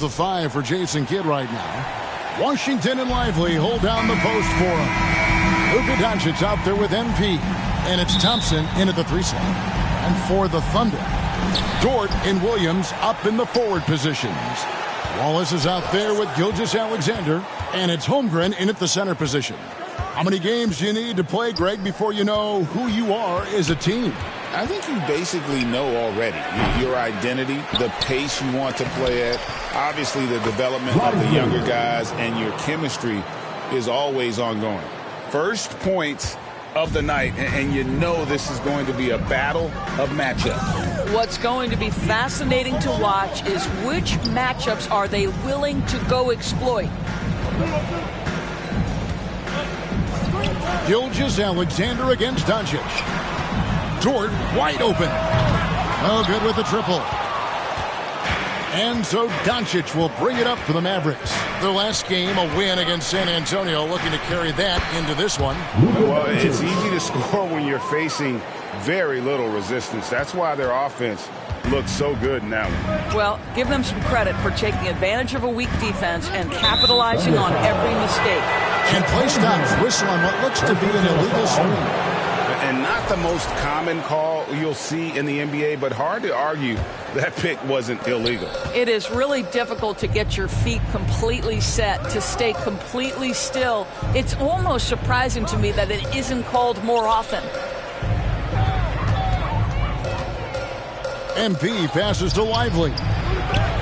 The 5 for Jason Kidd right now. Washington and Lively hold down the post for him. Luka Doncic out there with MP. And it's Thompson in at the 3 slot. And for the Thunder, Dort and Williams up in the forward positions. Wallace is out there with Gilgeous-Alexander. And it's Holmgren in at the center position. How many games do you need to play, Greg, before you know who you are as a team? I think you basically know already your identity, the pace you want to play at, obviously the development of the younger guys, and your chemistry is always ongoing. First points of the night, and you know this is going to be a battle of matchups. What's going to be fascinating to watch is which matchups are they willing to go exploit. Gilgeous-Alexander against Doncic. Dort wide open. Oh, good with the triple. And so Doncic will bring it up for the Mavericks. Their last game, a win against San Antonio, looking to carry that into this one. Well, it's easy to score when you're facing very little resistance. That's why their offense looks so good now. Well, give them some credit for taking advantage of a weak defense and capitalizing on every mistake. And play stops whistle on what looks to be an illegal screen. And not the most common call you'll see in the NBA, but hard to argue that pick wasn't illegal. It is really difficult to get your feet completely set, to stay completely still. It's almost surprising to me that it isn't called more often. MP passes to Lively.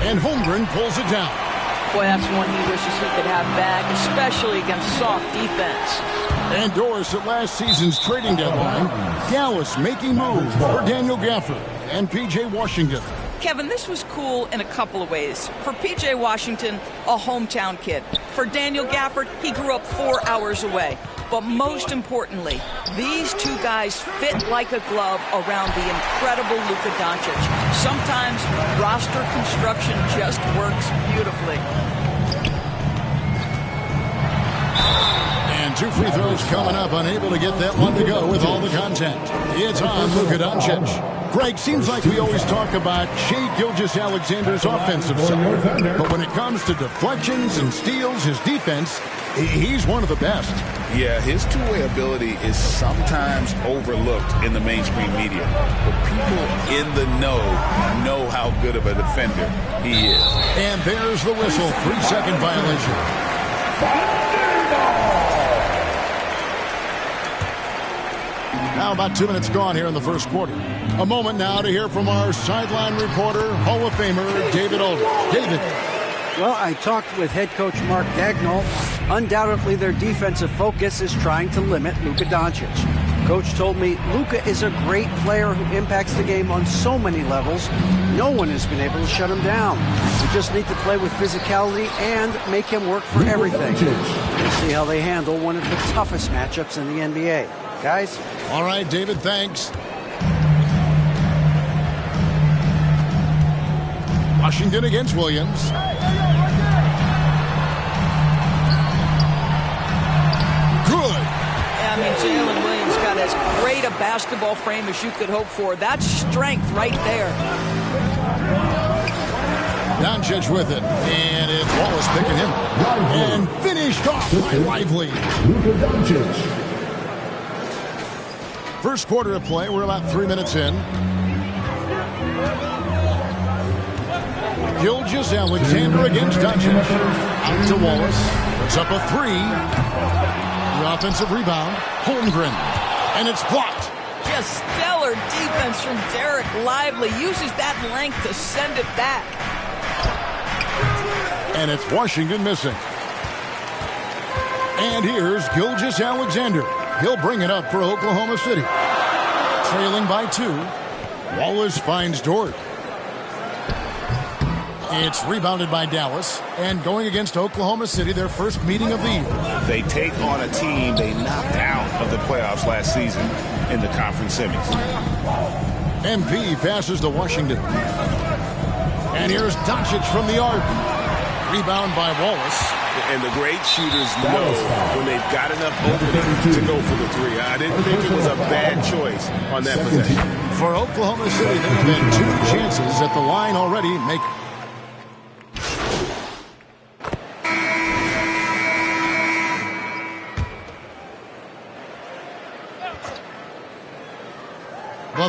And Holmgren pulls it down. Boy, that's one he wishes he could have back, especially against soft defense. And Doris at last season's trading deadline. Dallas making moves for Daniel Gafford and P.J. Washington. Kevin, this was cool in a couple of ways. For P.J. Washington, a hometown kid. For Daniel Gafford, he grew up 4 hours away. But most importantly, these two guys fit like a glove around the incredible Luka Doncic. Sometimes roster construction just works beautifully. And 2 free throws coming up, unable to get that one to go with all the contact. It's on Luka Doncic. Greg, seems like we always talk about Shai Gilgeous-Alexander's offensive side. But when it comes to deflections and steals, his defense, he's one of the best. Yeah, his two-way ability is sometimes overlooked in the mainstream media. But people in the know how good of a defender he is. And there's the whistle. 3-second violation. Now about 2 minutes gone here in the first quarter. A moment now to hear from our sideline reporter, Hall of Famer David Aldridge. David. Well, I talked with head coach Mark Dagnall. Undoubtedly, their defensive focus is trying to limit Luka Doncic. Coach told me Luka is a great player who impacts the game on so many levels. No one has been able to shut him down. We just need to play with physicality and make him work for everything. We'll see how they handle one of the toughest matchups in the NBA. Guys? All right, David, thanks. Washington against Williams. Good. I mean, Jalen Williams got as great a basketball frame as you could hope for. That's strength right there. Doncic with it, and it's Wallace picking him up. And finished off by Lively. Luka Doncic. First quarter of play, we're about 3 minutes in. Gilgeous-Alexander against Doncic. Out to Wallace. Puts up a 3. The offensive rebound. Holmgren. And it's blocked. Just stellar defense from Derek Lively. Uses that length to send it back. And it's Washington missing. And here's Gilgeous-Alexander. He'll bring it up for Oklahoma City. Trailing by 2. Wallace finds Dort. It's rebounded by Dallas. And going against Oklahoma City, their first meeting of the year. They take on a team they knocked out of the playoffs last season in the conference semis. MP passes to Washington. And here's Doncic from the arc. Rebound by Wallace. And the great shooters know when they've got enough opening to go for the 3. I didn't think it was a bad choice on that possession. For Oklahoma City, there have been 2 chances at the line already.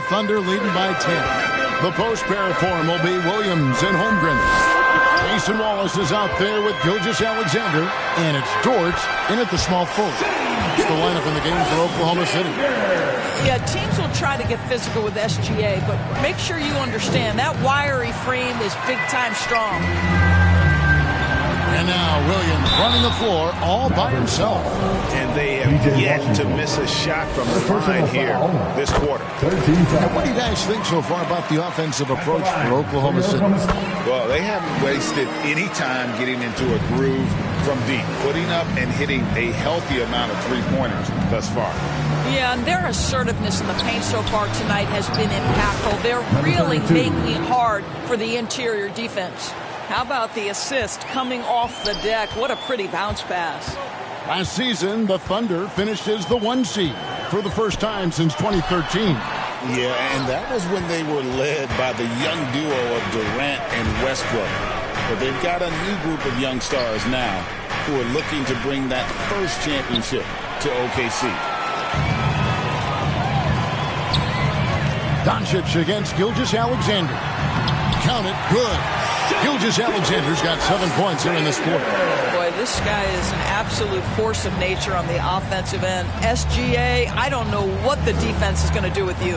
The Thunder leading by 10. The post pair for him will be Williams and Holmgren. Mason Wallace is out there with Gilgeous-Alexander, and it's Dort in at the small forward. It's the lineup in the game for Oklahoma City. Yeah, teams will try to get physical with SGA, but make sure you understand that wiry frame is big-time strong. And now Williams running the floor all by himself. And they have yet to miss a shot from the line here this quarter. And what do you guys think so far about the offensive approach for Oklahoma City? Well, they haven't wasted any time getting into a groove from deep, putting up and hitting a healthy amount of three-pointers thus far. Yeah, and their assertiveness in the paint so far tonight has been impactful. They're really making it hard for the interior defense. How about the assist coming off the deck? What a pretty bounce pass. Last season, the Thunder finished as the 1 seed for the first time since 2013. Yeah, and that was when they were led by the young duo of Durant and Westbrook. But they've got a new group of young stars now who are looking to bring that first championship to OKC. Doncic against Gilgeous-Alexander. Count it, good. Gilgeous-Alexander's got 7 points here in this quarter. Boy, this guy is an absolute force of nature on the offensive end. SGA, I don't know what the defense is going to do with you.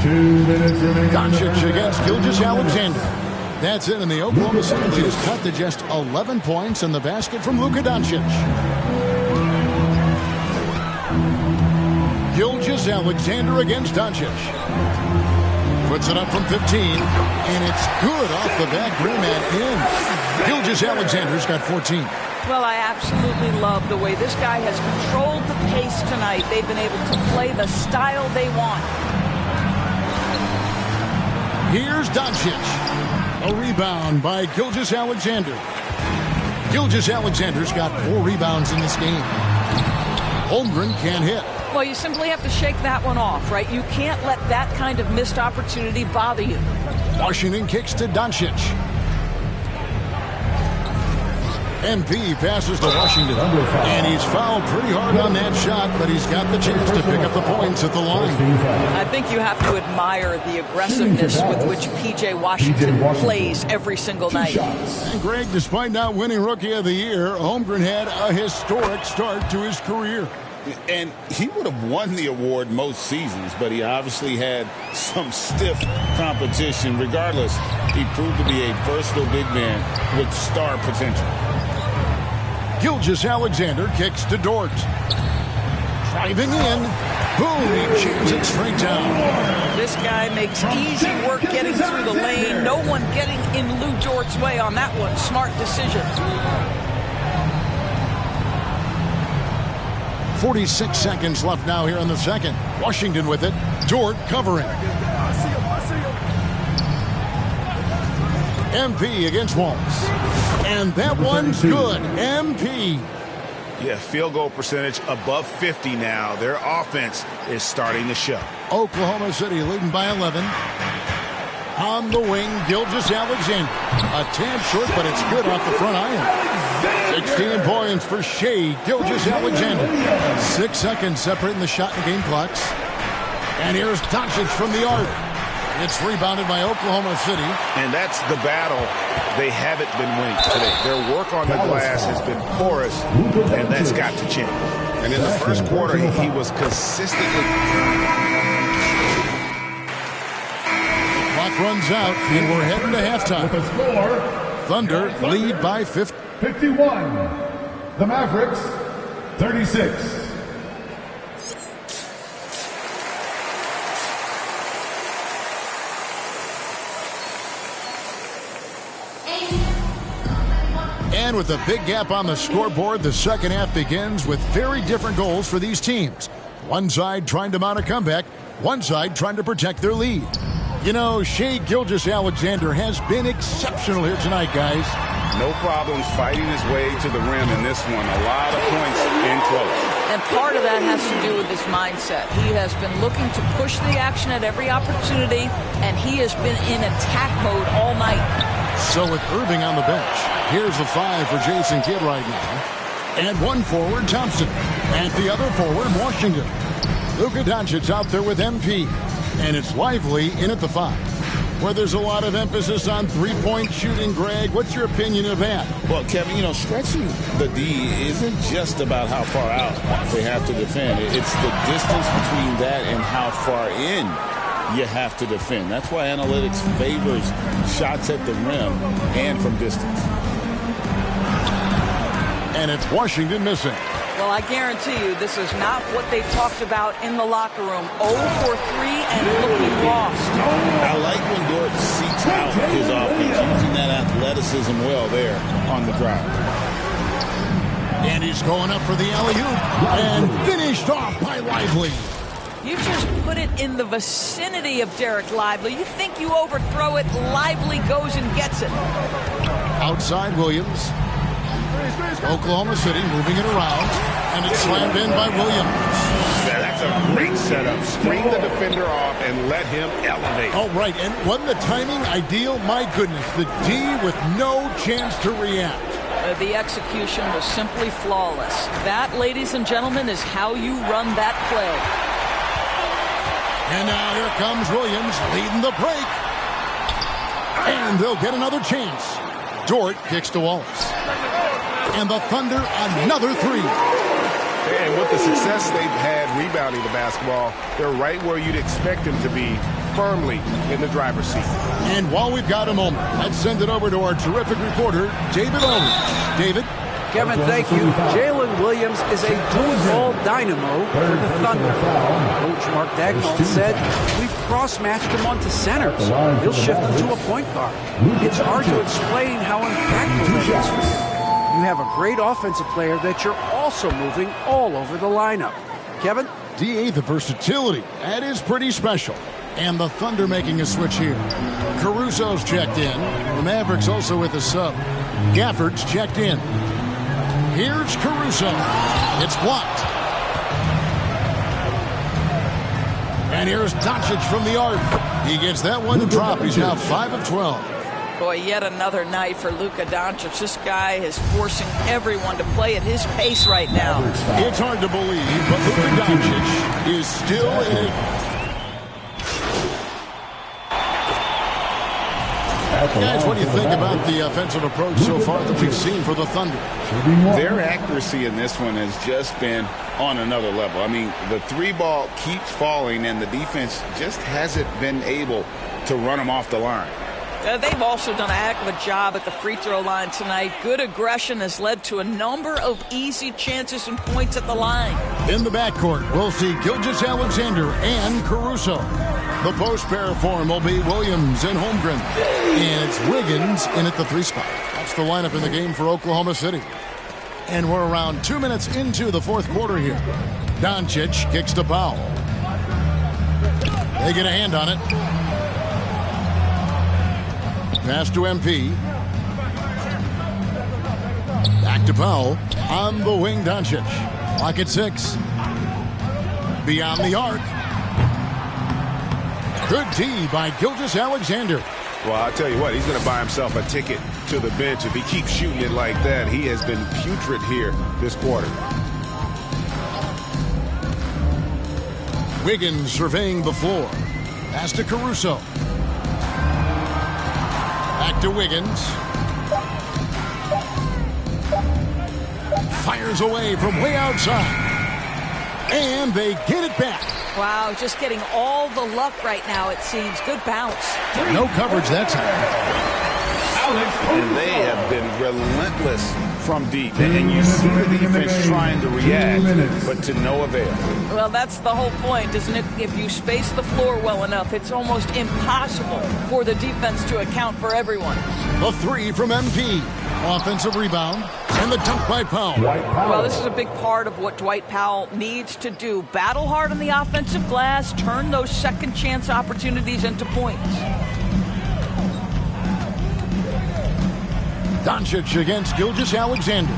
2 minutes remaining. Doncic against Gilgeous-Alexander. That's it, and the Oklahoma City Chiefs cut to just 11 points in the basket from Luka Doncic. Gilgeous-Alexander against Doncic. Puts it up from 15, and it's good off the back rim and in. Gilgeous-Alexander's got 14. Well, I absolutely love the way this guy has controlled the pace tonight. They've been able to play the style they want. Here's Doncic. A rebound by Gilgeous-Alexander. Gilgeous-Alexander's got 4 rebounds in this game. Holmgren can't hit. Well, you simply have to shake that one off, right? You can't let that kind of missed opportunity bother you. Washington kicks to Doncic. MP passes to Washington. And he's fouled pretty hard on that shot, but he's got the chance to pick up the points at the line. I think you have to admire the aggressiveness with which P.J. Washington plays every single night. And Greg, despite not winning Rookie of the Year, Holmgren had a historic start to his career. And he would have won the award most seasons, but he obviously had some stiff competition. Regardless, he proved to be a versatile big man with star potential. Gilgeous-Alexander kicks to Dort. Driving in. Boom, he jams it straight down. This guy makes easy work getting through the lane. No one getting in Lou Dort's way on that one. Smart decision. 46 seconds left now here in the second. Washington with it. Dort covering. MP against Wallace. And that one's good. MP. Yeah, field goal percentage above 50 now. Their offense is starting to show. Oklahoma City leading by 11. On the wing, Gilgeous-Alexander. A tad short, but it's good off the front iron. 16 points for Shea Gilgeous-Alexander. 6 seconds separating the shot and game clocks. And here's Doncic from the arc. It's rebounded by Oklahoma City. And that's the battle they haven't been winning today. Their work on the glass has been porous, and that's got to change. And in the first quarter, he was consistently... Clock runs out, and we're heading to halftime. Thunder lead by 51. The Mavericks, 36. And with a big gap on the scoreboard, the second half begins with very different goals for these teams. One side trying to mount a comeback, one side trying to protect their lead. You know, Shea Gilgeous-Alexander has been exceptional here tonight, guys. No problems fighting his way to the rim in this one. A lot of points in close. And part of that has to do with his mindset. He has been looking to push the action at every opportunity, and he has been in attack mode all night. So with Irving on the bench, here's the 5 for Jason Kidd right now. And one forward, Thompson. And the other forward, Washington. Luka Doncic out there with MP. And it's Lively in at the 5. Where there's a lot of emphasis on three-point shooting, Greg. What's your opinion of that? Well, Kevin, stretching the D isn't just about how far out they have to defend. It's the distance between that and how far in you have to defend. That's why analytics favors shots at the rim and from distance. And it's Washington missing. Well, I guarantee you this is not what they talked about in the locker room. 0 for 3 and looking lost. I like when Dort seeks out his offense, using that athleticism well there on the drive. And he's going up for the alley-oop and finished off by Lively. You just put it in the vicinity of Derek Lively. You think you overthrow it, Lively goes and gets it. Outside Williams. Oklahoma City moving it around, and it's slammed in by Williams. Yeah, that's a great setup. Screen the defender off and let him elevate. Oh, right, and wasn't the timing ideal? My goodness, the D with no chance to react. The execution was simply flawless. That, ladies and gentlemen, is how you run that play. And now here comes Williams leading the break. And they'll get another chance. Dort kicks to Wallace. And the Thunder another 3. And with the success they've had rebounding the basketball, they're right where you'd expect them to be, firmly in the driver's seat. And while we've got a moment, let's send it over to our terrific reporter, David Aldridge. David? Kevin, thank you. Jalen Williams is a dual-ball dynamo for the Thunder. Coach Mark Dagnall said, we've cross-matched him onto centers. He'll shift him to a point guard. It's hard to explain how impactful that is for you. You have a great offensive player that you're also moving all over the lineup. Kevin? DA, the versatility. That is pretty special. And the Thunder making a switch here. Caruso's checked in. The Mavericks also with a sub. Gafford's checked in. Here's Caruso. It's blocked. And here's Doncic from the arc. He gets that one to drop. He's now 5 of 12. Boy, yet another night for Luka Doncic. This guy is forcing everyone to play at his pace right now. It's hard to believe, but Luka Doncic is still in it. Guys, what do you think about the offensive approach so far that we've seen for the Thunder? Their accuracy in this one has just been on another level. I mean, the 3-ball keeps falling, and the defense just hasn't been able to run them off the line. They've also done a heck of a job at the free throw line tonight. Good aggression has led to a number of easy chances and points at the line. In the backcourt, we'll see Gilgeous-Alexander and Caruso. The post pair form will be Williams and Holmgren. And it's Wiggins in at the 3 spot. That's the lineup in the game for Oklahoma City. And we're around 2 minutes into the 4th quarter here. Doncic kicks to Powell. They get a hand on it. Pass to MP. Back to Powell. On the wing, Doncic. Clock at 6. Beyond the arc. Good D by Gilgeous-Alexander. Well, I'll tell you what, he's going to buy himself a ticket to the bench. If he keeps shooting it like that, he has been putrid here this quarter. Wiggins surveying the floor. Pass to Caruso. Back to Wiggins. Fires away from way outside. And they get it back. Wow, just getting all the luck right now, it seems. Good bounce. No coverage that time. And they have been relentless from deep. And you see the defense trying to react, but to no avail. Well, that's the whole point, isn't it? If you space the floor well enough, it's almost impossible for the defense to account for everyone. The 3 from MP. Offensive rebound. And the dunk by Powell. Well, this is a big part of what Dwight Powell needs to do. Battle hard on the offensive glass, turn those second chance opportunities into points. Doncic against Gilgeous-Alexander.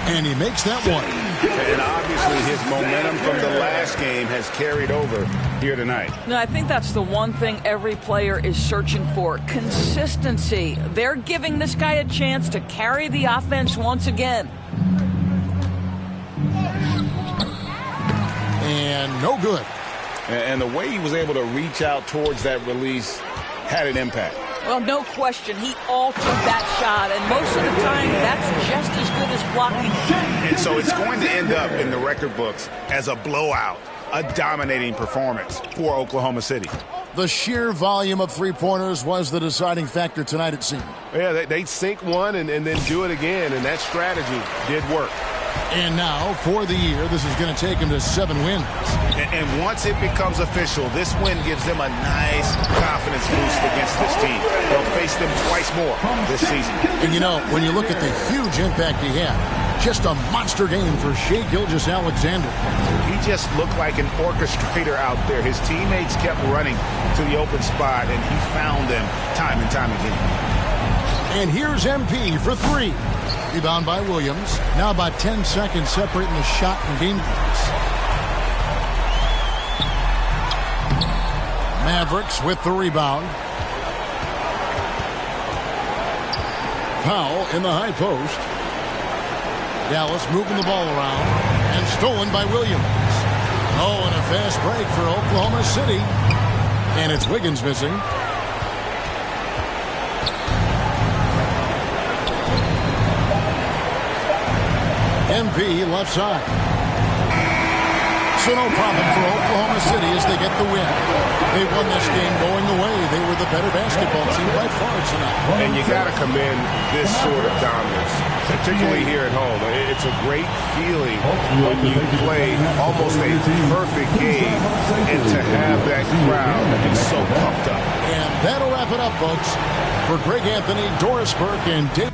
And he makes that one. And obviously his momentum from the last game has carried over here tonight. No, I think that's the one thing every player is searching for. Consistency. They're giving this guy a chance to carry the offense once again. And no good. And the way he was able to reach out towards that release had an impact. Well, no question. He altered that shot, and most of the time, that's just as good as blocking. And so it's going to end up in the record books as a blowout, a dominating performance for Oklahoma City. The sheer volume of three-pointers was the deciding factor tonight, it seemed. Yeah, they'd sink one and then do it again, and that strategy did work. And now, for the year, this is going to take him to 7 wins. And once it becomes official, this win gives them a nice confidence boost against this team. They'll face them twice more this season. And, you know, when you look at the huge impact he had, just a monster game for Shai Gilgeous-Alexander. He just looked like an orchestrator out there. His teammates kept running to the open spot, and he found them time and time again. And here's MP for 3. Rebound by Williams. Now about 10 seconds separating the shot and game clocks. Mavericks with the rebound. Powell in the high post. Dallas moving the ball around. And stolen by Williams. Oh, and a fast break for Oklahoma City. And it's Wiggins missing. MP left side. So no problem for Oklahoma City as they get the win. They won this game going away. They were the better basketball team by far tonight. And you got to commend this sort of dominance, particularly here at home. It's a great feeling when you play almost a perfect game and to have that crowd be so pumped up. And that'll wrap it up, folks. For Greg Anthony, Doris Burke, and Dave.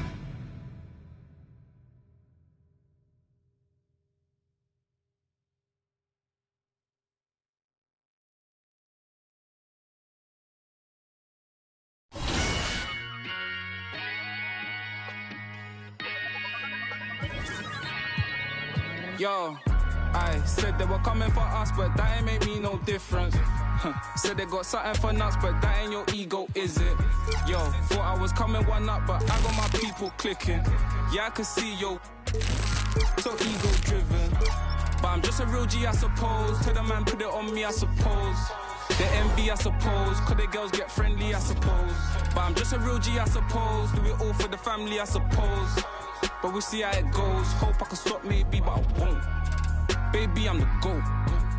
Yo, I said they were coming for us, but that ain't make me no difference. Said they got something for nuts, but that ain't your ego, is it? Yo, thought I was coming one up, but I got my people clicking. Yeah, I can see yo, so ego driven. But I'm just a real G, I suppose. Till the man put it on me, I suppose. The envy, I suppose. Could the girls get friendly, I suppose. But I'm just a real G, I suppose. Do it all for the family, I suppose. But we'll see how it goes. Hope I can stop maybe, but I won't. Baby, I'm the GOAT.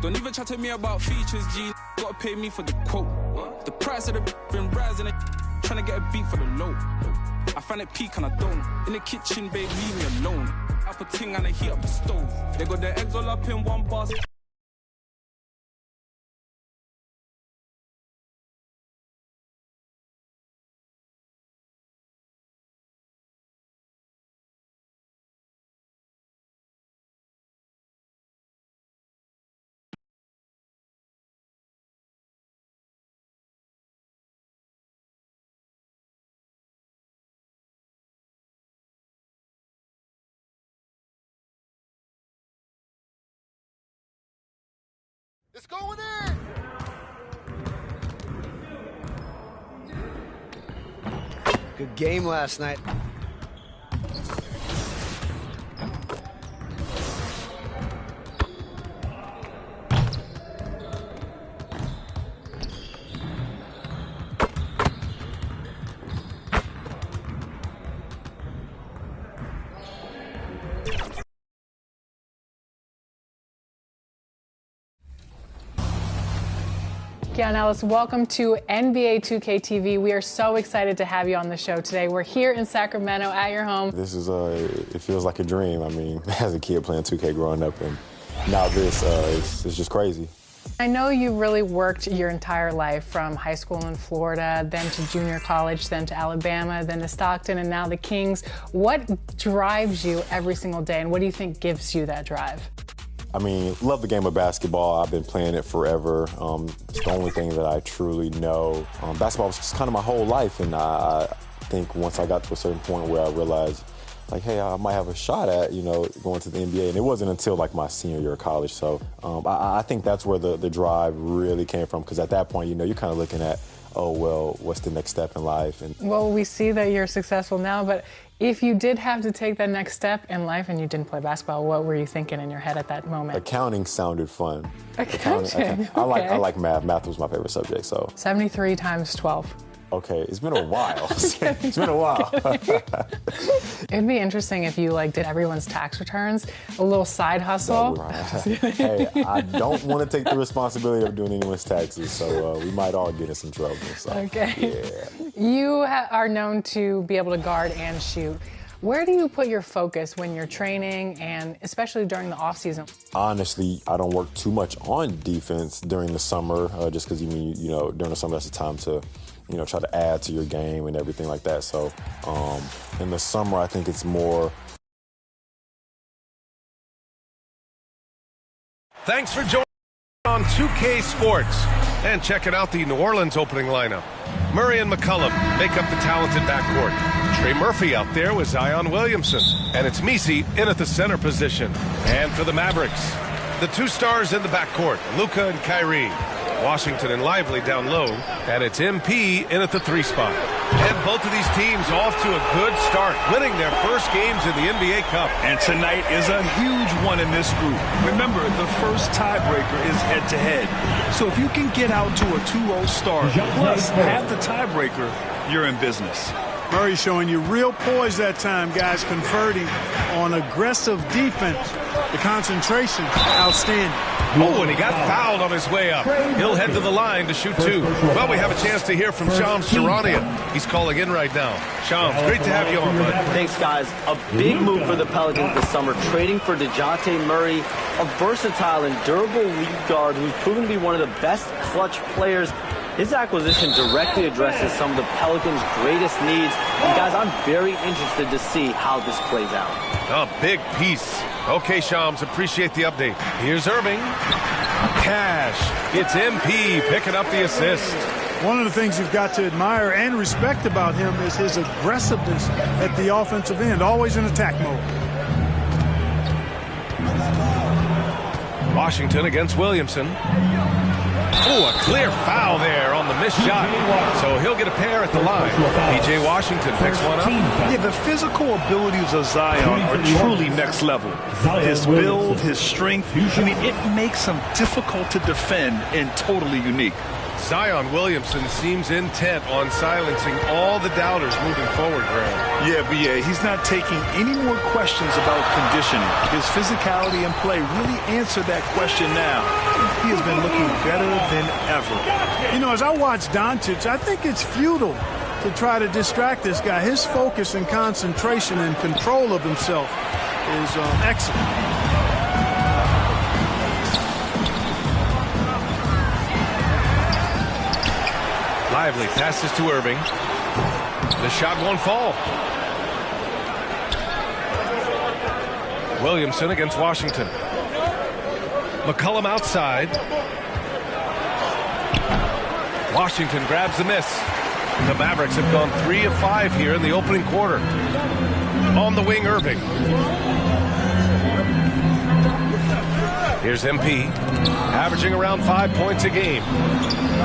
Don't even chat to me about features, G. Gotta pay me for the quote. The price of the been rising, trying to get a beat for the low. I find it peak and I don't. In the kitchen, babe, leave me alone. I put ting and I heat up the stove. They got their eggs all up in one basket. It's going in! Good game last night. Keon Ellis, welcome to NBA 2K TV. We are so excited to have you on the show today. We're here in Sacramento at your home. This is, it feels like a dream. I mean, as a kid playing 2K growing up, and now this, it's just crazy. I know you really worked your entire life from high school in Florida, then to junior college, then to Alabama, then to Stockton, and now the Kings. What drives you every single day, and what do you think gives you that drive? I mean, love the game of basketball. I've been playing it forever. It's the only thing that I truly know. Basketball was just kind of my whole life, and I think once I got to a certain point where I realized, like, hey, I might have a shot at, going to the NBA, and it wasn't until, like, my senior year of college. So I think that's where the drive really came from, because at that point, you're kind of looking at, oh, well, what's the next step in life? And well, we see that you're successful now, but if you did have to take that next step in life and you didn't play basketball, what were you thinking in your head at that moment? Accounting sounded fun. Accounting. I like math. Math was my favorite subject. So 73 times 12. Okay, it's been a while. It's been a while. It'd be interesting if you did everyone's tax returns, a little side hustle. Hey, I don't want to take the responsibility of doing anyone's taxes, so we might all get in some trouble. So, okay. Yeah. You are known to be able to guard and shoot. Where do you put your focus when you're training, and especially during the off season? Honestly, I don't work too much on defense during the summer, just because during the summer that's the time to try to add to your game and everything like that. So in the summer, I think it's more. Thanks for joining on 2K Sports. And checking out the New Orleans opening lineup. Murray and McCollum make up the talented backcourt. Trey Murphy out there with Zion Williamson. And it's Messi in at the center position. And for the Mavericks, the two stars in the backcourt, Luka and Kyrie. Washington and Lively down low, and it's MP in at the 3 spot. And both of these teams off to a good start, winning their first games in the NBA Cup. And tonight is a huge one in this group. Remember, the first tiebreaker is head-to-head. So if you can get out to a 2-0 start, plus have the tiebreaker, you're in business. Murray showing you real poise that time, guys, converting on aggressive defense. The concentration, outstanding. Oh, and he got fouled on his way up. He'll head to the line to shoot 2. Well, we have a chance to hear from Shams Charania. He's calling in right now. Shams, great to have you on, bud. Thanks, guys. A big move for the Pelicans this summer, trading for DeJounte Murray, a versatile and durable lead guard who's proven to be one of the best clutch players. His acquisition directly addresses some of the Pelicans' greatest needs. And, guys, I'm very interested to see how this plays out. A big piece. Okay, Shams, appreciate the update. Here's Irving. Cash. It's MP picking up the assist. One of the things you've got to admire and respect about him is his aggressiveness at the offensive end, always in attack mode. Washington against Williamson. Oh, a clear foul there on the missed shot. So he'll get a pair at the line. P.J. Washington picks one up. Yeah, the physical abilities of Zion are truly next level. His build, his strength, I mean, it makes him difficult to defend and totally unique. Zion Williamson seems intent on silencing all the doubters moving forward, Graham. Yeah, he's not taking any more questions about conditioning. His physicality and play really answer that question now. He has been looking better than ever. As I watch Doncic, I think it's futile to try to distract this guy. His focus and concentration and control of himself is excellent. Lively passes to Irving. The shot won't fall. Williamson against Washington. McCollum outside. Washington grabs the miss. The Mavericks have gone 3 of 5 here in the opening quarter. On the wing, Irving. Here's MP, averaging around 5 points a game.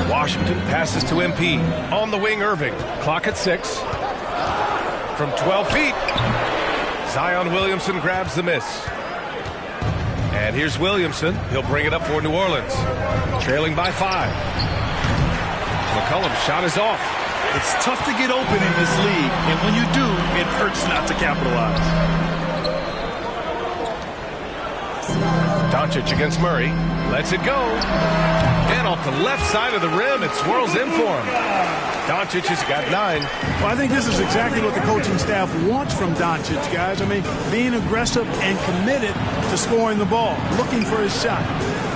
Washington passes to MP. On the wing, Irving. Clock at 6. From 12 feet. Zion Williamson grabs the miss. And here's Williamson. He'll bring it up for New Orleans. Trailing by 5. McCollum's shot is off. It's tough to get open in this league, and when you do, it hurts not to capitalize. Doncic against Murray. Lets it go. And off the left side of the rim, it swirls in for him. Doncic has got 9. Well, I think this is exactly what the coaching staff wants from Doncic, guys. I mean, being aggressive and committed to scoring the ball, looking for his shot.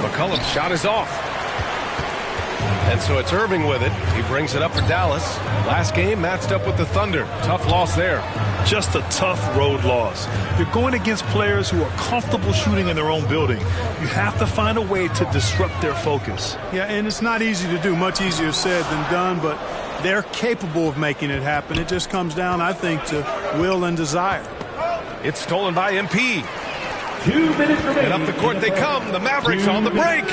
McCollum's shot is off. And so it's Irving with it. He brings it up for Dallas. Last game matched up with the Thunder. Tough loss there. Just a tough road loss. You're going against players who are comfortable shooting in their own building. You have to find a way to disrupt their focus. Yeah, and it's not easy to do. Much easier said than done, but they're capable of making it happen. It just comes down, I think, to will and desire. It's stolen by MP. 2 minutes remaining. And up the court they come. The Mavericks on the break.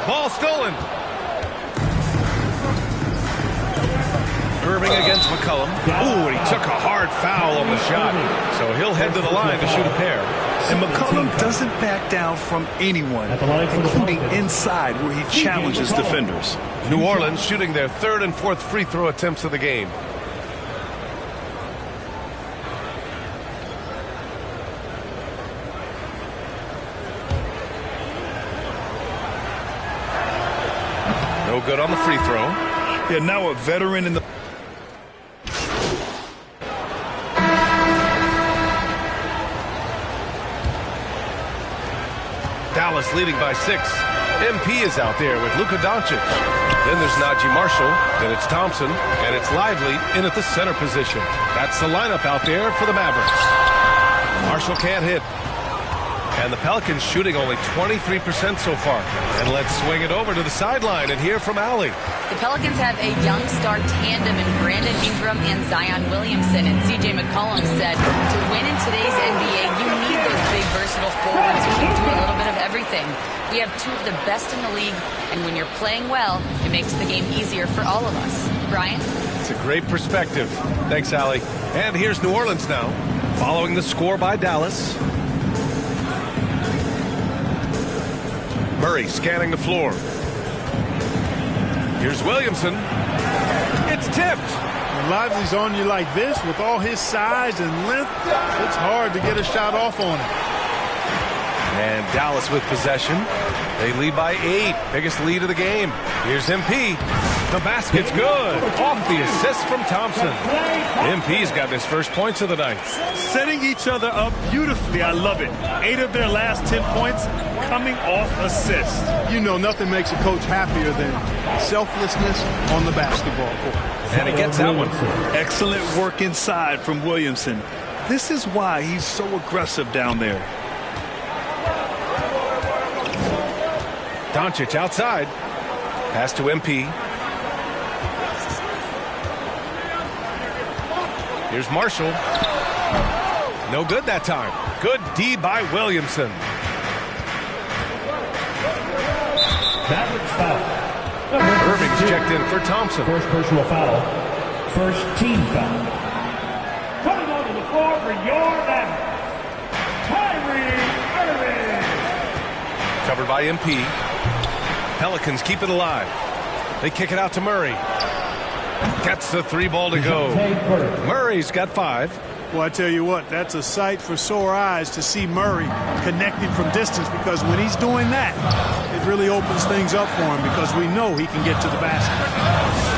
Ball stolen. Irving against McCollum. Ooh, and he took a hard foul on the shot. So he'll head to the line to shoot a pair. And McCollum doesn't back down from anyone, including inside where he challenges defenders. New Orleans shooting their third and fourth free throw attempts of the game. No good on the free throw. Yeah, now a veteran in the... Dallas leading by 6. MP is out there with Luka Doncic. Then there's Najee Marshall. Then it's Thompson. And it's Lively in at the center position. That's the lineup out there for the Mavericks. Marshall can't hit. And the Pelicans shooting only 23% so far. And let's swing it over to the sideline and hear from Allie. The Pelicans have a young star tandem in Brandon Ingram and Zion Williamson. And C.J. McCollum said, to win in today's NBA, you need those big, versatile forwards who can do a little bit of everything. We have two of the best in the league, and when you're playing well, it makes the game easier for all of us. Brian? It's a great perspective. Thanks, Allie. And here's New Orleans now, following the score by Dallas. Murray scanning the floor. Here's Williamson. It's tipped. When Lively's on you like this, with all his size and length, it's hard to get a shot off on him. And Dallas with possession. They lead by 8. Biggest lead of the game. Here's MP. The basket's good. Off the assist from Thompson. MP's got his first points of the night. Setting each other up beautifully. I love it. 8 of their last 10 points coming off assists. You know, nothing makes a coach happier than selflessness on the basketball court. And he gets that one. Excellent work inside from Williamson. This is why he's so aggressive down there. Doncic outside. Pass to MP. Here's Marshall. No good that time. Good D by Williamson. Irving's checked in for Thompson. First personal foul. First team foul. Coming onto the floor for your Mavericks, Irving. Covered by MP. Pelicans keep it alive. They kick it out to Murray. Gets the 3 ball to go. Murray's got 5. Well, I tell you what, that's a sight for sore eyes to see Murray connecting from distance, because when he's doing that, it really opens things up for him, because we know he can get to the basket.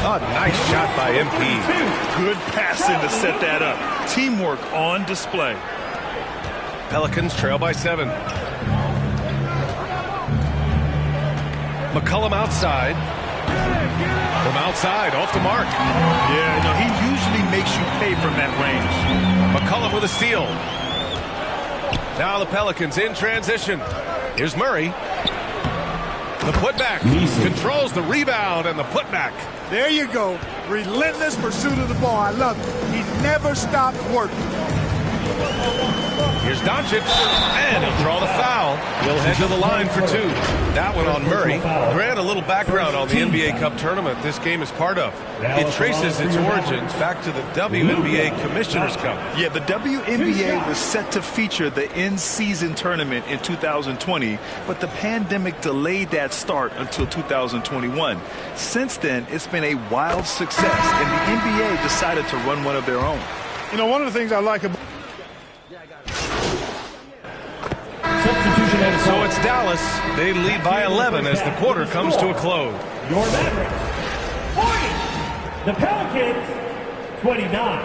A nice shot by MP. Good passing to set that up. Teamwork on display. Pelicans trail by 7. McCollum outside. From outside, off the mark. Yeah, no, he usually makes you pay from that range. McCollum with a steal. Now the Pelicans in transition. Here's Murray. The putback. Controls the rebound and the putback. There you go. Relentless pursuit of the ball. I love it. He never stopped working. Here's Doncic, and he'll draw the foul. He'll head to the line for 2. That one on Murray. Grant, a little background on the NBA Cup tournament this game is part of. It traces its origins back to the WNBA Commissioner's Cup. Yeah, the WNBA was set to feature the in-season tournament in 2020, but the pandemic delayed that start until 2021. Since then, it's been a wild success, and the NBA decided to run one of their own. You know, one of the things I like about... So it's Dallas. They lead by 11 as the quarter comes to a close. Your Mavericks, 40. The Pelicans, 29.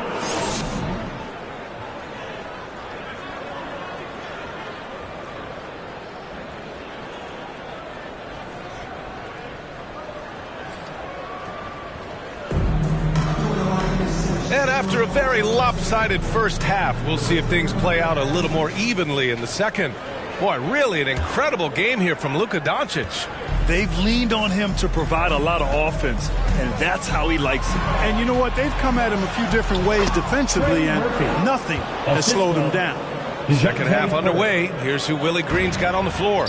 And after a very lopsided first half, we'll see if things play out a little more evenly in the second. Boy, really an incredible game here from Luka Doncic. They've leaned on him to provide a lot of offense, and that's how he likes it. And you know what? They've come at him a few different ways defensively, and nothing has slowed him down. Second half underway. Here's who Willie Green's got on the floor.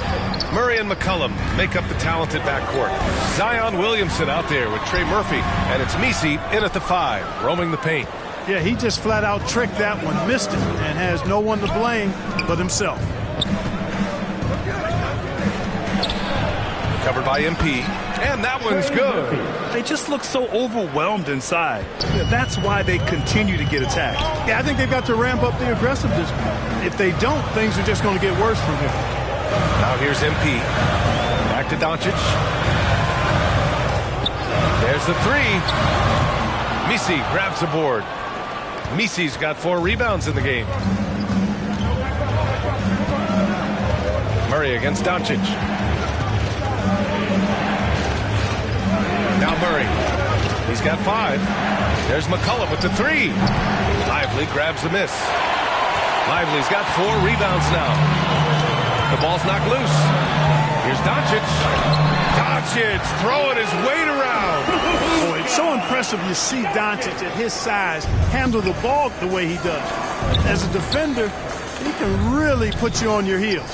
Murray and McCollum make up the talented backcourt. Zion Williamson out there with Trey Murphy, and it's Misi in at the 5, roaming the paint. Yeah, he just flat out tricked that one, missed it, and has no one to blame but himself. Covered by MP, and that one's good. They just look so overwhelmed inside. That's why they continue to get attacked. Yeah, I think they've got to ramp up the aggressiveness. If they don't, things are just going to get worse from here. Now here's MP. Back to Doncic. There's the 3. Misi grabs the board. Misi's got 4 rebounds in the game. Murray against Doncic. Now Murray. He's got 5. There's McCollum with the 3. Lively grabs the miss. Lively's got 4 rebounds now. The ball's knocked loose. Here's Doncic. Doncic throwing his weight around. Oh, it's so impressive to see Doncic at his size handle the ball the way he does. As a defender, he can really put you on your heels.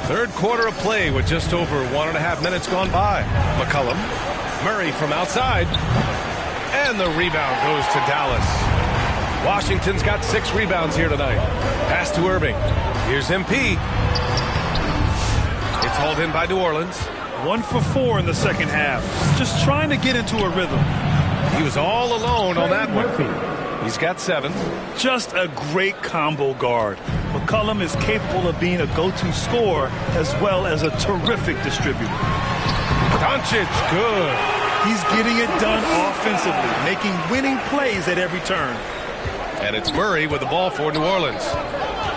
Third quarter of play with just over 1.5 minutes gone by. McCollum. Murray from outside. And the rebound goes to Dallas. Washington's got 6 rebounds here tonight. Pass to Irving. Here's MP. It's hauled in by New Orleans. 1 for 4 in the second half. Just trying to get into a rhythm. He was all alone on that one. He's got 7. Just a great combo guard. McCollum is capable of being a go-to scorer as well as a terrific distributor. Doncic, good. He's getting it done offensively, making winning plays at every turn. And it's Murray with the ball for New Orleans.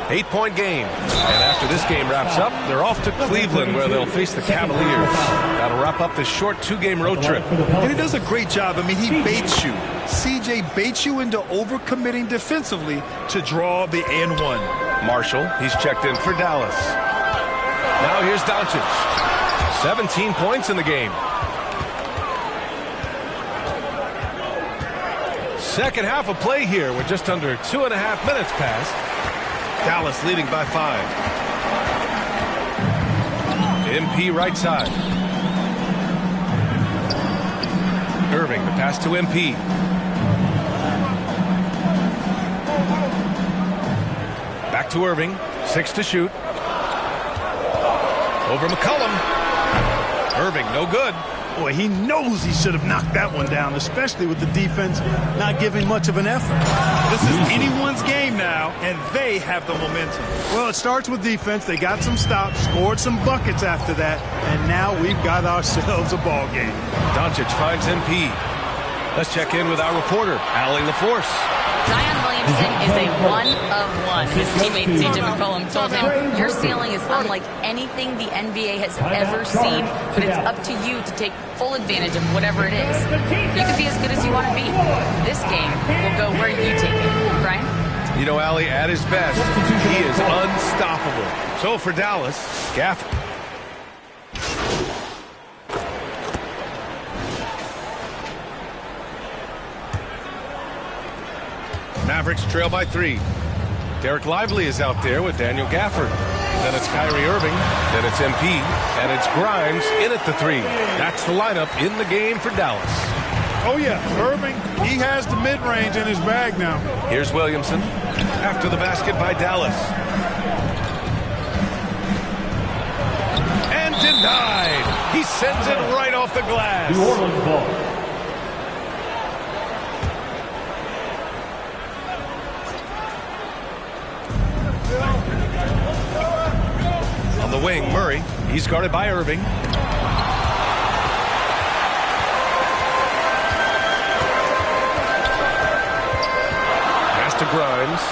8-point game. And after this game wraps up, they're off to Cleveland where they'll face the Cavaliers. That'll wrap up this short 2-game road trip. And he does a great job. I mean, he baits you. CJ baits you into overcommitting defensively to draw the and-1. Marshall, he's checked in for Dallas. Now here's Doncic. 17 points in the game. Second half of play here with just under 2.5 minutes passed. Dallas leading by 5. MP right side. Irving, the pass to MP. Back to Irving. 6 to shoot. Over McCollum. Irving, no good. Boy, he knows he should have knocked that one down, especially with the defense not giving much of an effort. This is anyone's game now, and they have the momentum. Well, it starts with defense. They got some stops, scored some buckets after that, and now we've got ourselves a ball game. Doncic finds MP. Let's check in with our reporter, Allie LaForce. Zion Williamson is a one-of-one. His teammate C.J. McCollum told him, your ceiling is unlike anything the NBA has ever seen, but it's up to you to take full advantage of whatever it is. You can be as good as you want to be. This game will go where you take it. Brian? You know, Allie, at his best, he is unstoppable. So for Dallas, Gafford. Mavericks trail by 3. Derek Lively is out there with Daniel Gafford. Then it's Kyrie Irving. Then it's MP. And it's Grimes in at the 3. That's the lineup in the game for Dallas. Oh, yeah. Irving, he has the mid-range in his bag now. Here's Williamson. After the basket by Dallas. And denied. He sends it right off the glass. New Orleans ball. On the wing, Murray. He's guarded by Irving. Pass to Grimes.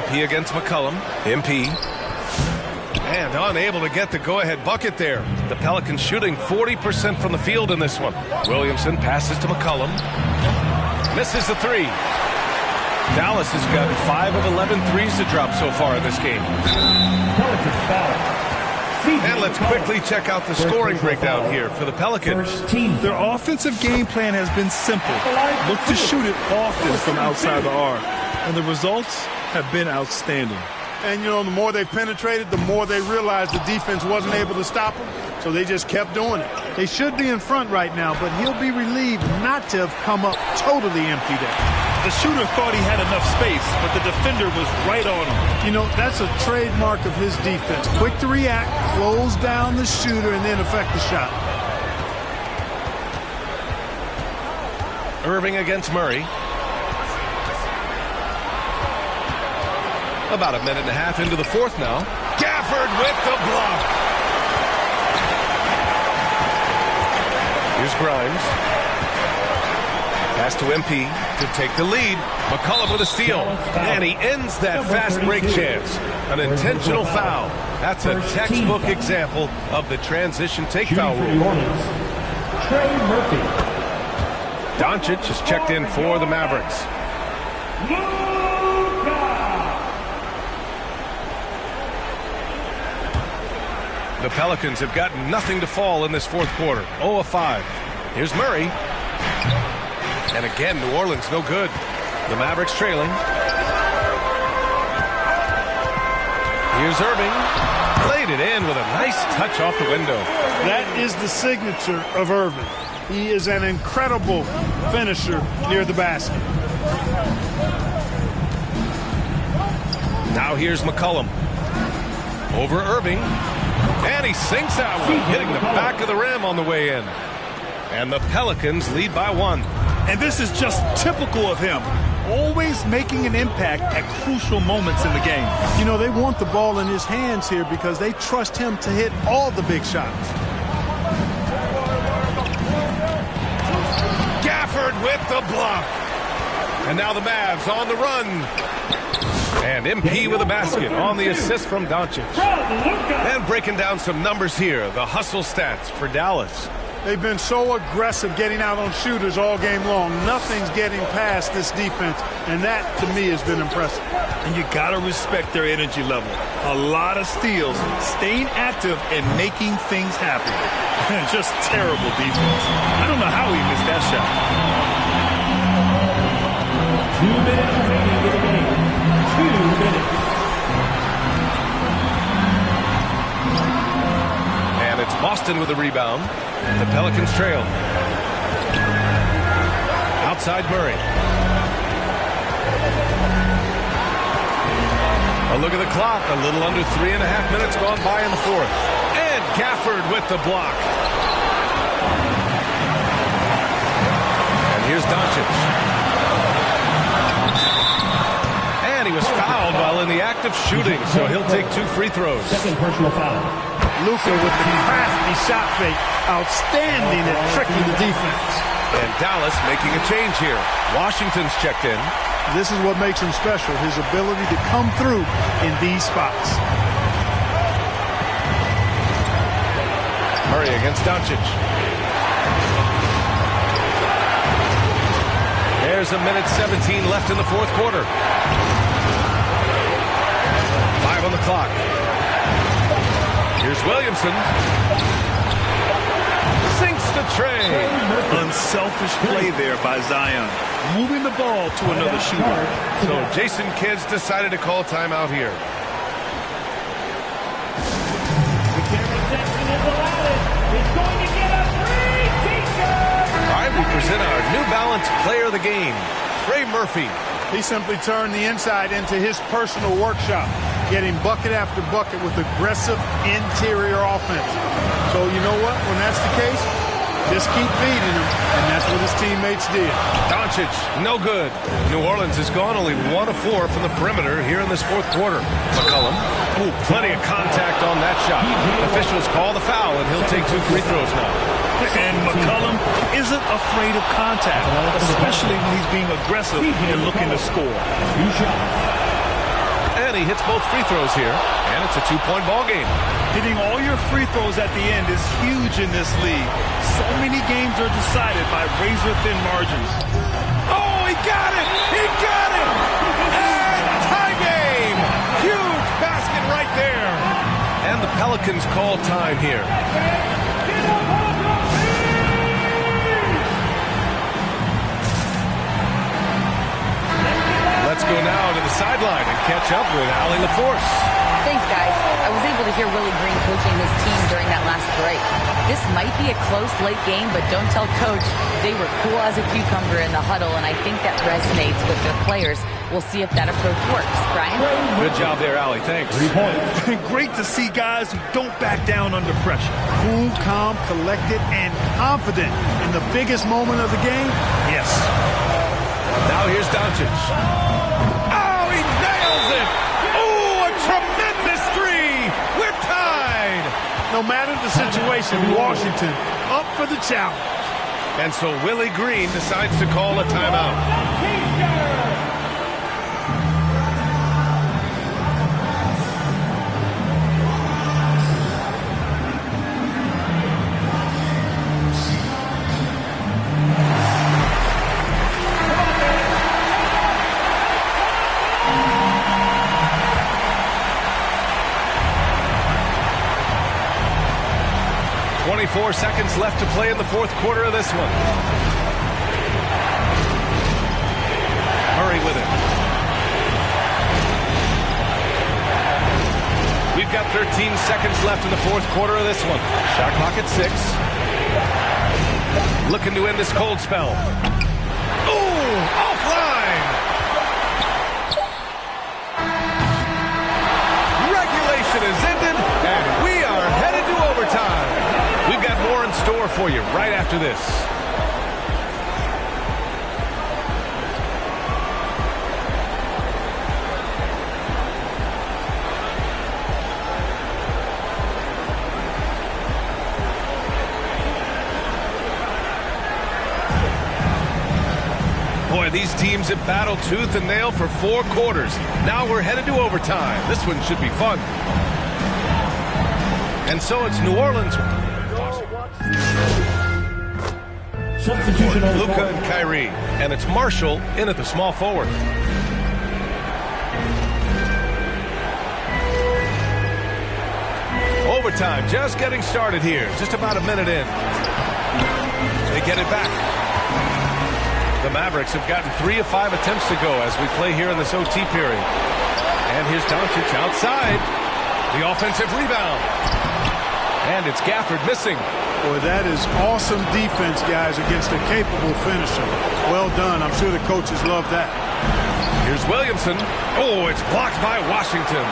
MP against McCollum. MP. And unable to get the go-ahead bucket there. The Pelicans shooting 40% from the field in this one. Williamson passes to McCollum. Misses the 3. Dallas has got 5 of 11 threes to drop so far in this game. Pelicans foul. And let's quickly check out the scoring breakdown here for the Pelicans. Their offensive game plan has been simple. Look to shoot it often from outside the arc. And the results have been outstanding. And, you know, the more they penetrated, the more they realized the defense wasn't able to stop them. So they just kept doing it. They should be in front right now, but he'll be relieved not to have come up totally empty there. The shooter thought he had enough space, but the defender was right on him. You know, that's a trademark of his defense. Quick to react, close down the shooter, and then affect the shot. Irving against Murray. About a minute and a half into the fourth now. Gafford with the block. Here's Grimes. Pass to MP to take the lead. McCollum with a steal. And he ends that fast break chance. An intentional foul. That's a textbook example of the transition take foul rule. Trey Murphy. Doncic is checked in for the Mavericks. The Pelicans have got nothing to fall in this fourth quarter. 0 of 5. Here's Murray. And again, New Orleans no good. The Mavericks trailing. Here's Irving. Laid it in with a nice touch off the window. That is the signature of Irving. He is an incredible finisher near the basket. Now here's McCollum. Over Irving. And he sinks that one, hitting the back of the rim on the way in. And the Pelicans lead by 1. And this is just typical of him. Always making an impact at crucial moments in the game. You know, they want the ball in his hands here because they trust him to hit all the big shots. Gafford with the block. And now the Mavs on the run. And MP with a basket on the assist from Doncic. And breaking down some numbers here, the hustle stats for Dallas. They've been so aggressive getting out on shooters all game long. Nothing's getting past this defense, and that, to me, has been impressive. And you got to respect their energy level. A lot of steals, staying active, and making things happen. Just terrible defense. I don't know how he missed that shot. 2 minutes remaining in the game. 2 minutes. And it's Boston with the rebound. The Pelicans trail. Outside Murray. A look at the clock. A little under 3.5 minutes gone by in the fourth. And Gafford with the block. And here's Doncic. And he was fouled while in the act of shooting, so he'll take 2 free throws. Second personal foul. Luka with the crafty shot fake. Outstanding at tricking the defense. And Dallas making a change here. Washington's checked in. This is what makes him special, his ability to come through in these spots. Murray against Doncic. There's a minute 17 left in the fourth quarter. 5 on the clock. Here's Williamson. Sinks the tray. Unselfish play there by Zion. Moving the ball to another shooter. So Jason Kidd's decided to call timeout here. All right, we present our New Balance player of the game, Trey Murphy. He simply turned the inside into his personal workshop, getting bucket after bucket with aggressive interior offense. So you know what? When that's the case, just keep feeding him, and that's what his teammates did. Doncic, no good. New Orleans has gone only 1 of 4 from the perimeter here in this fourth quarter. McCollum, plenty of contact on that shot. Officials call the foul, and he'll take 2 free throws now. And McCollum isn't afraid of contact, especially when he's being aggressive and looking to score. 2 shots. And he hits both free throws here, and it's a 2-point ball game. Hitting all your free throws at the end is huge in this league. So many games are decided by razor-thin margins. Oh, he got it! He got it! And tie game! Huge basket right there. And And the Pelicans call time here. Let's go now to the sideline and catch up with Allie LaForce. Thanks, guys. I was able to hear Willie Green coaching his team during that last break. This might be a close late game, but don't tell Coach. They were cool as a cucumber in the huddle, and I think that resonates with their players. We'll see if that approach works. Brian? Good job there, Allie. Thanks. 3 points. Great to see guys who don't back down under pressure. Cool, calm, collected, and confident in the biggest moment of the game. Yes. Now here's Doncic. Oh, he nails it! Oh, a tremendous three! We're tied! No matter the situation, Washington up for the challenge. And so Willie Green decides to call a timeout. 24 seconds left to play in the fourth quarter of this one. Murray with it. We've got 13 seconds left in the fourth quarter of this one. Shot clock at 6. Looking to end this cold spell. Oh, offline! Regulation is ended, and we are headed to overtime. We've got more in store for you right after this. Boy, these teams have battled tooth and nail for 4 quarters. Now we're headed to overtime. This one should be fun. And so it's New Orleans. Substitution on Luka and Kyrie. And it's Marshall in at the small forward. Overtime just getting started here. Just about a minute in. They get it back. The Mavericks have gotten 3 of 5 attempts to go as we play here in this OT period. And here's Doncic outside. The offensive rebound. And it's Gafford missing. Boy, that is awesome defense, guys, against a capable finisher. Well done. I'm sure the coaches love that. Here's Williamson. Oh, it's blocked by Washington.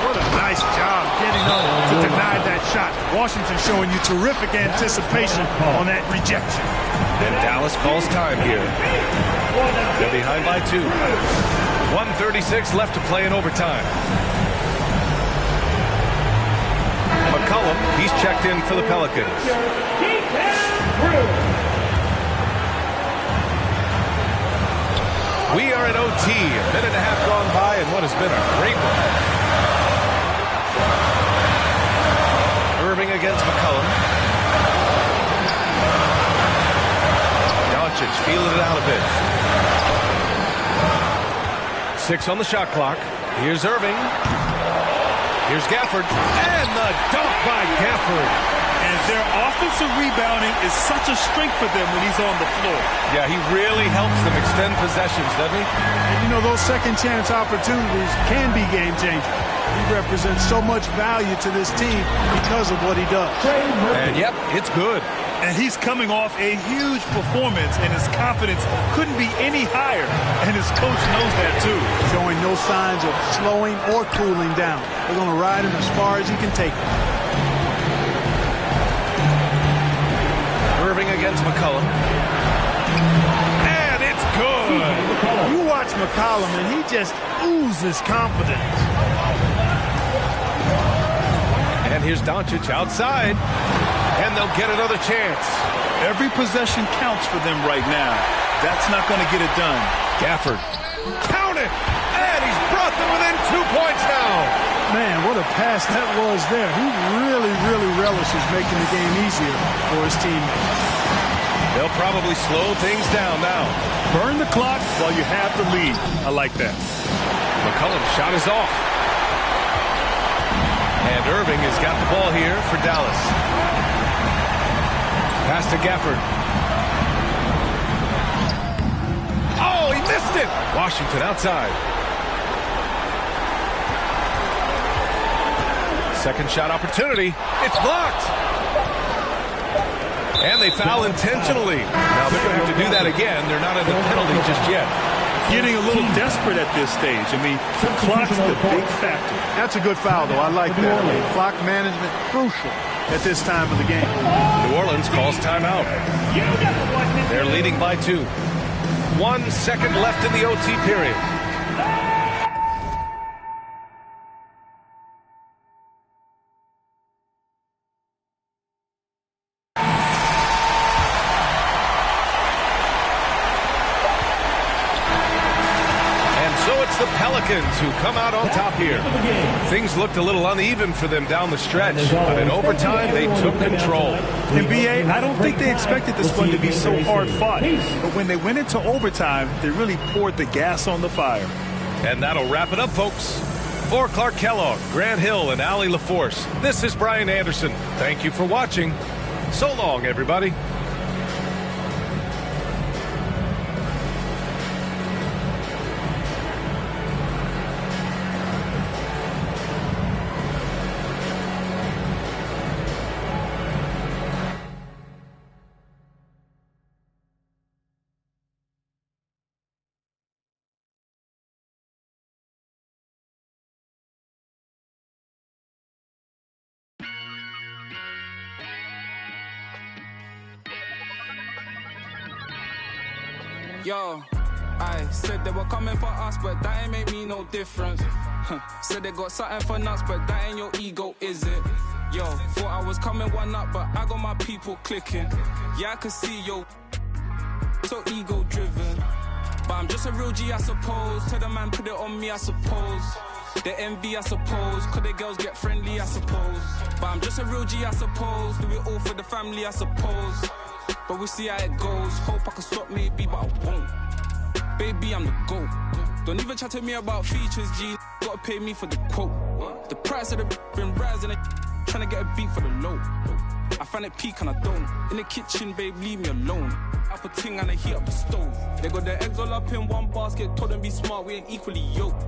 What a nice job getting up to deny that shot. Washington showing you terrific anticipation on that rejection. And Dallas calls time here. They're behind by 2. 1:36 left to play in overtime. McCollum, he's checked in for the Pelicans. We are in OT. A minute and a half gone by and what has been a great one. Irving against McCollum. Doncic feeling it out a bit. 6 on the shot clock. Here's Irving. Here's Gafford. And the dunk by Gafford. And their offensive rebounding is such a strength for them when he's on the floor. Yeah, he really helps them extend possessions, doesn't he? And you know, those second chance opportunities can be game changers. He represents so much value to this team because of what he does. And yep, it's good. And he's coming off a huge performance, and his confidence couldn't be any higher. And his coach knows that, too. Showing no signs of slowing or cooling down. They're going to ride him as far as he can take him. Irving against McCollum. And it's good. You watch McCollum, and he just oozes confidence. And here's Doncic outside. And they'll get another chance. Every possession counts for them right now. That's not going to get it done. Gafford. Count it! And he's brought them within 2 points now. Man, what a pass that was there. He really, really relishes making the game easier for his team. They'll probably slow things down now. Burn the clock while you have the lead. I like that. McCollum's shot is off. And Irving has got the ball here for Dallas. Pass to Gafford. Oh, he missed it! Washington outside. Second shot opportunity. It's blocked. And they foul intentionally. Now they're going to have to do that again. They're not in the penalty just yet. Getting a little desperate at this stage. I mean, the clock's the big factor. That's a good foul, though. I like that. I mean, clock management crucial at this time of the game. New Orleans calls timeout. They're leading by 2. 1 second left in the OT period. The Pelicans who come out on top here. Things looked a little uneven for them down the stretch, but in overtime they took control. And BA, I don't think they expected this one to be so hard fought, but when they went into overtime, they really poured the gas on the fire. And that'll wrap it up, folks. For Clark Kellogg, Grant Hill, and Allie LaForce, this is Brian Anderson. Thank you for watching. So long, everybody. Yo, I said they were coming for us, but that ain't make me no difference. Said they got something for nuts, but that ain't your ego, is it? Yo, thought I was coming one up, but I got my people clicking. Yeah, I can see yo, so ego driven. But I'm just a real G, I suppose. Tell the man put it on me, I suppose. The envy, I suppose. Could the girls get friendly, I suppose. But I'm just a real G, I suppose. Do it all for the family, I suppose. But we'll see how it goes. Hope I can stop maybe, but I won't. Baby, I'm the GOAT. Don't even chat to me about features, G. Gotta pay me for the quote. The price of the been rising, trying to get a beat for the low. I find it peak and I don't. In the kitchen, babe, leave me alone. I put ting and I heat up the stove. They got their eggs all up in one basket. Told them be smart, we ain't equally yoked.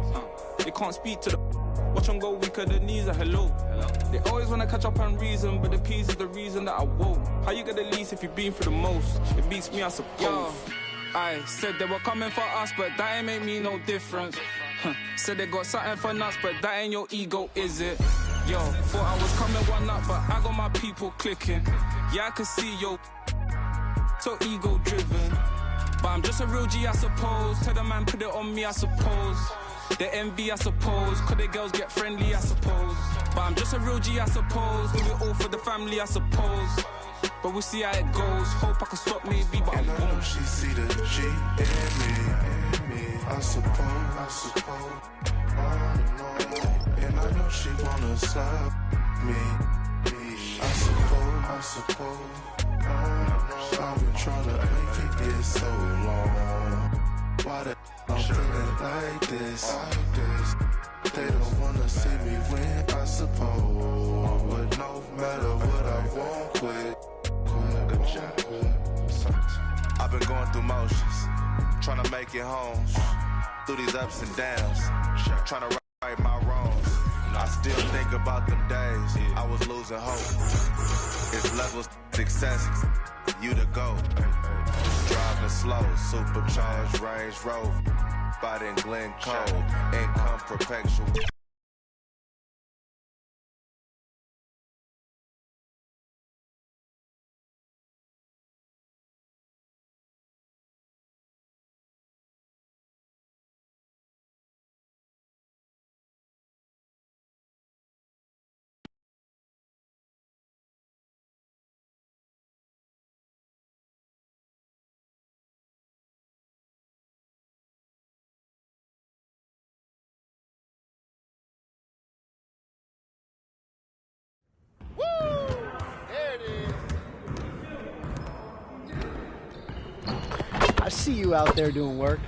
They can't speak to the watch them go weaker, the knees are hello. They always wanna catch up on reason, but the peace is the reason that I won't. How you get the least if you've been through the most? It beats me, I suppose. Yo, I said they were coming for us, but that ain't make me no difference. Said they got something for nuts, but that ain't your ego, is it? Yo, thought I was coming one up, but I got my people clicking. Yeah, I can see yo, so ego driven. But I'm just a real G, I suppose. Tell the man put it on me, I suppose. The envy, I suppose. Could the girls get friendly, I suppose. But I'm just a real G, I suppose. Do it all for the family, I suppose. But we'll see how it goes. Hope I can stop maybe, but and I won't. She see the G in me. I suppose. And I know she wanna slap me. I suppose. I've been trying to make it get so long. Why the I'm feeling like this? They don't wanna see me win, I suppose. But no matter what I won't quit. Good job. I've been going through motions, trying to make it home. Through these ups and downs, trying to right my wrongs. I still think about them days I was losing hope. It's levels success, you the GOAT. Driving slow, supercharged Range Rover. Body in Glen Cove, income perpetual. I see you out there doing work.